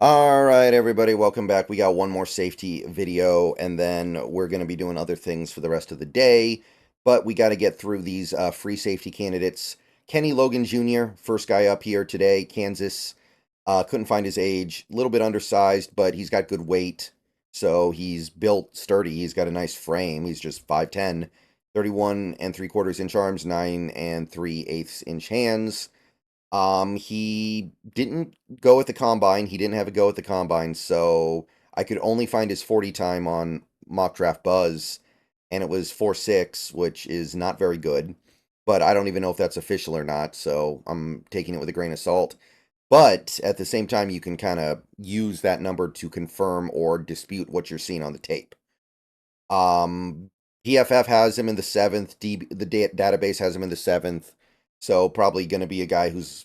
All right, everybody, welcome back. We got one more safety video, and then we're going to be doing other things for the rest of the day. But we got to get through these free safety candidates. Kenny Logan Jr., first guy up here today, Kansas. Couldn't find his age. A little bit undersized, but he's got good weight. So he's built sturdy. He's got a nice frame. He's just 5'10", 31 and 3/4 inch arms, 9 and 3/8 inch hands. He didn't go at the combine. He didn't have a go at the combine, so I could only find his 40 time on Mock Draft Buzz, and it was 4.6, which is not very good. But I don't even know if that's official or not, so I'm taking it with a grain of salt. But at the same time, you can kind of use that number to confirm or dispute what you're seeing on the tape. Um, PFF has him in the seventh. The database has him in the seventh. So probably going to be a guy who's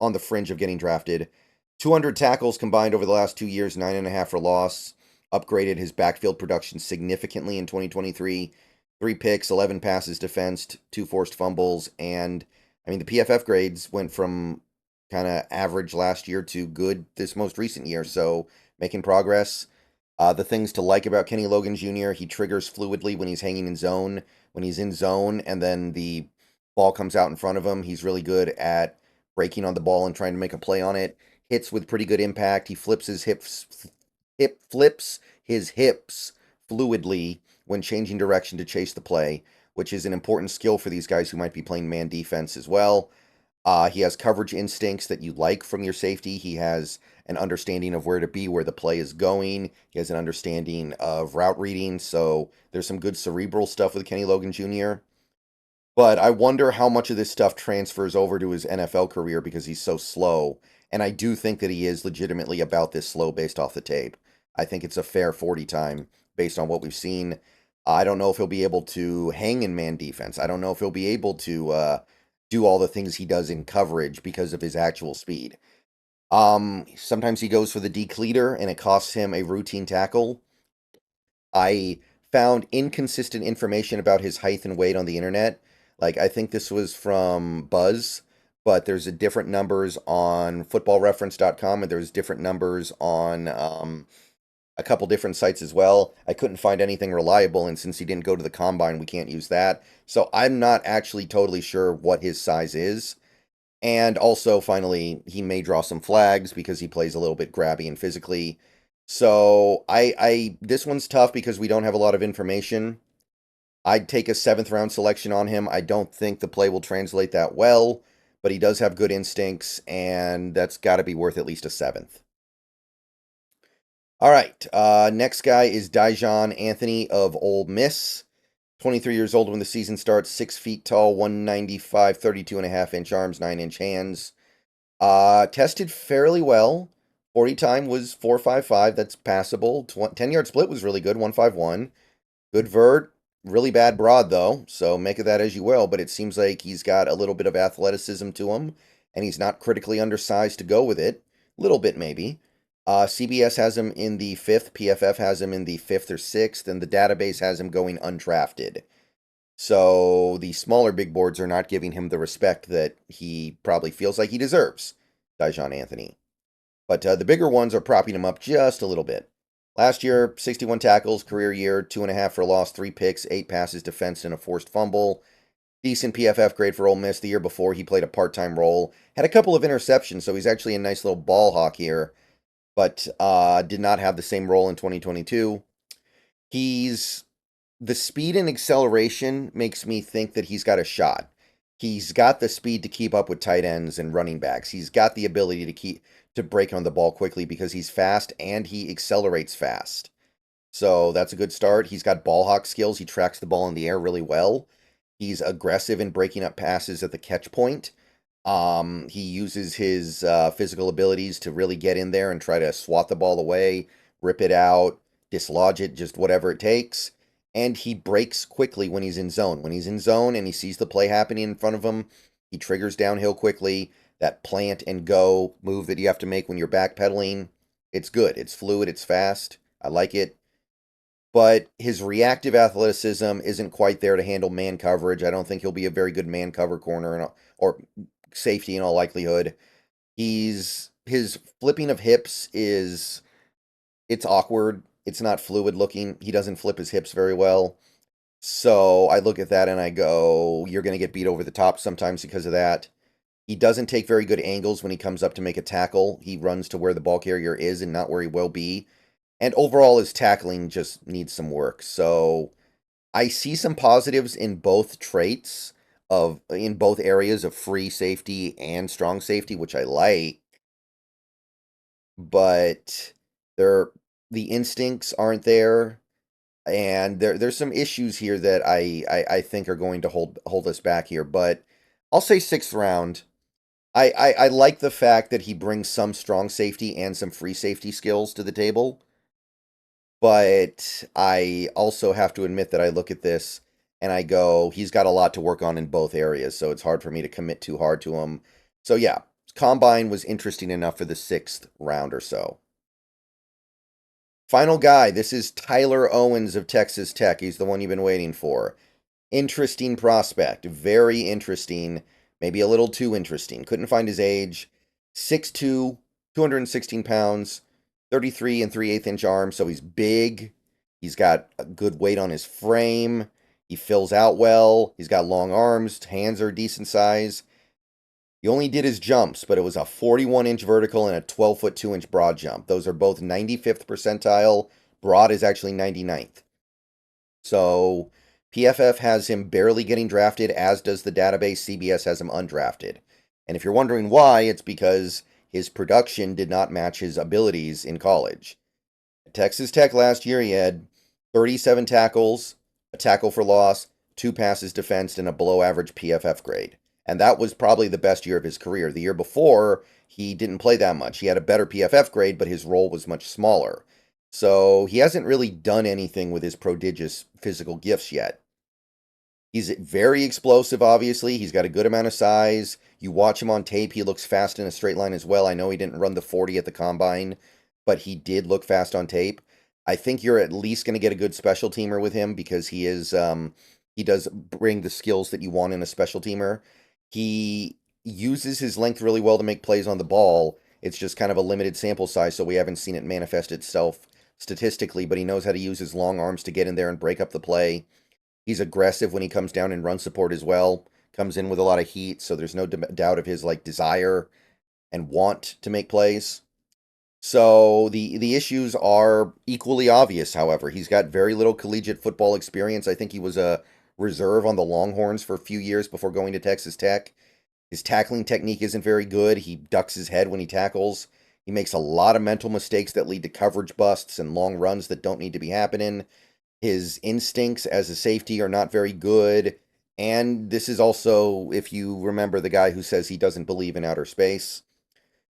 on the fringe of getting drafted. 200 tackles combined over the last 2 years, 9.5 for loss. Upgraded his backfield production significantly in 2023. 3 picks, 11 passes defensed, 2 forced fumbles, and I mean the PFF grades went from kind of average last year to good this most recent year. So making progress. The things to like about Kenny Logan Jr., he triggers fluidly when he's hanging in zone. When he's in zone and then the ball comes out in front of him, he's really good at breaking on the ball and trying to make a play on it. Hits with pretty good impact. He flips his hips fluidly when changing direction to chase the play, which is an important skill for these guys who might be playing man defense as well. He has coverage instincts that you like from your safety. He has an understanding of where to be, where the play is going. He has an understanding of route reading. So there's some good cerebral stuff with Kenny Logan Jr. But I wonder how much of this stuff transfers over to his NFL career because he's so slow. And I do think that he is legitimately about this slow based off the tape. I think it's a fair 40 time based on what we've seen. I don't know if he'll be able to hang in man defense. I don't know if he'll be able to do all the things he does in coverage because of his actual speed. Sometimes he goes for the decleater and it costs him a routine tackle. I found inconsistent information about his height and weight on the internet. Like, I think this was from Buzz, but there's a different numbers on footballreference.com and there's different numbers on a couple different sites as well. I couldn't find anything reliable, and since he didn't go to the combine, we can't use that. So I'm not actually totally sure what his size is. And also, finally, he may draw some flags because he plays a little bit grabby and physically. So this one's tough because we don't have a lot of information. I'd take a seventh round selection on him. I don't think the play will translate that well, but he does have good instincts, and that's got to be worth at least a seventh. All right, next guy is Daijahn Anthony of Ole Miss. 23 years old when the season starts, 6 feet tall, 195, 32.5 inch arms, 9 inch hands. Tested fairly well. 40 time was 4.55. That's passable. 10-yard split was really good, 151. Good vert. Really bad broad, though. So make of that as you will. But it seems like he's got a little bit of athleticism to him. And he's not critically undersized to go with it. Little bit, maybe. CBS has him in the fifth. PFF has him in the fifth or sixth. And the database has him going undrafted. So the smaller big boards are not giving him the respect that he probably feels like he deserves, Daijahn Anthony. But the bigger ones are propping him up just a little bit. Last year, 61 tackles, career year, 2.5 for loss, 3 picks, 8 passes defensed, and a forced fumble. Decent PFF grade for Ole Miss. The year before, he played a part-time role. Had a couple of interceptions, so he's actually a nice little ball hawk here, but did not have the same role in 2022. The speed and acceleration makes me think that he's got a shot. He's got the speed to keep up with tight ends and running backs. He's got the ability to break on the ball quickly because he's fast and he accelerates fast. So that's a good start. He's got ball hawk skills. He tracks the ball in the air really well. He's aggressive in breaking up passes at the catch point. He uses his physical abilities to really get in there and try to swat the ball away, rip it out, dislodge it, just whatever it takes. And he breaks quickly when he's in zone. When he's in zone and he sees the play happening in front of him, he triggers downhill quickly. That plant and go move that you have to make when you're backpedaling, it's good. It's fluid. It's fast. I like it. But his reactive athleticism isn't quite there to handle man coverage. I don't think he'll be a very good man cover corner or safety in all likelihood. He's his flipping of hips it's awkward. It's not fluid looking. He doesn't flip his hips very well. So I look at that and I go, you're going to get beat over the top sometimes because of that. He doesn't take very good angles when he comes up to make a tackle. He runs to where the ball carrier is and not where he will be. And overall, his tackling just needs some work. So I see some positives in both traits in both areas of free safety and strong safety, which I like. But they're the instincts aren't there. And there's some issues here that I think are going to hold us back here. But I'll say sixth round. I like the fact that he brings some strong safety and some free safety skills to the table. But I also have to admit that I look at this and I go, he's got a lot to work on in both areas, so it's hard for me to commit too hard to him. So yeah, Combine was interesting enough for the sixth round or so. Final guy, this is Tyler Owens of Texas Tech. He's the one you've been waiting for. Interesting prospect, very interesting, maybe a little too interesting. Couldn't find his age. 6'2", 216 pounds, 33 and 3/8 inch arms, so he's big. He's got a good weight on his frame. He fills out well. He's got long arms. Hands are decent size. He only did his jumps, but it was a 41-inch vertical and a 12-foot 2-inch broad jump. Those are both 95th percentile. Broad is actually 99th. So PFF has him barely getting drafted, as does the database. CBS has him undrafted. And if you're wondering why, it's because his production did not match his abilities in college. At Texas Tech last year, he had 37 tackles, a tackle for loss, 2 passes defensed, and a below average PFF grade. And that was probably the best year of his career. The year before, he didn't play that much. He had a better PFF grade, but his role was much smaller. So he hasn't really done anything with his prodigious physical gifts yet. He's very explosive, obviously. He's got a good amount of size. You watch him on tape, he looks fast in a straight line as well. I know he didn't run the 40 at the combine, but he did look fast on tape. I think you're at least going to get a good special teamer with him because he does bring the skills that you want in a special teamer. He uses his length really well to make plays on the ball. It's just kind of a limited sample size, so we haven't seen it manifest itself statistically, but he knows how to use his long arms to get in there and break up the play. He's aggressive when he comes down in run support as well. Comes in with a lot of heat, so there's no doubt of his desire and want to make plays. So the issues are equally obvious, however. He's got very little collegiate football experience. I think he was a reserve on the Longhorns for a few years before going to Texas Tech. His tackling technique isn't very good. He ducks his head when he tackles. He makes a lot of mental mistakes that lead to coverage busts and long runs that don't need to be happening. His instincts as a safety are not very good. And this is also, if you remember, the guy who says he doesn't believe in outer space.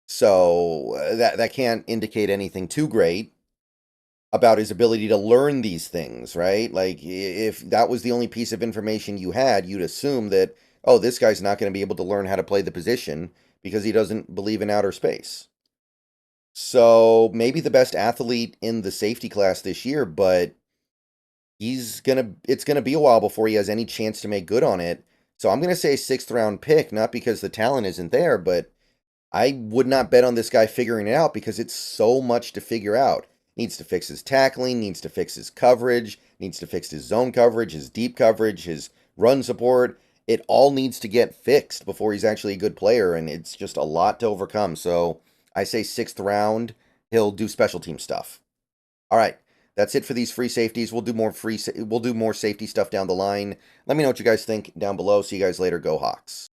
So that can't indicate anything too great about his ability to learn these things, right? Like, if that was the only piece of information you had, you'd assume that, oh, this guy's not going to be able to learn how to play the position because he doesn't believe in outer space. So maybe the best athlete in the safety class this year, but it's gonna be a while before he has any chance to make good on it. So I'm gonna say sixth round pick, not because the talent isn't there, but I would not bet on this guy figuring it out because it's so much to figure out. Needs to fix his tackling, needs to fix his coverage, needs to fix his zone coverage, his deep coverage, his run support. It all needs to get fixed before he's actually a good player, and it's just a lot to overcome. So I say sixth round, he'll do special team stuff. All right, that's it for these free safeties. We'll do more safety stuff down the line. Let me know what you guys think down below. See you guys later. Go Hawks.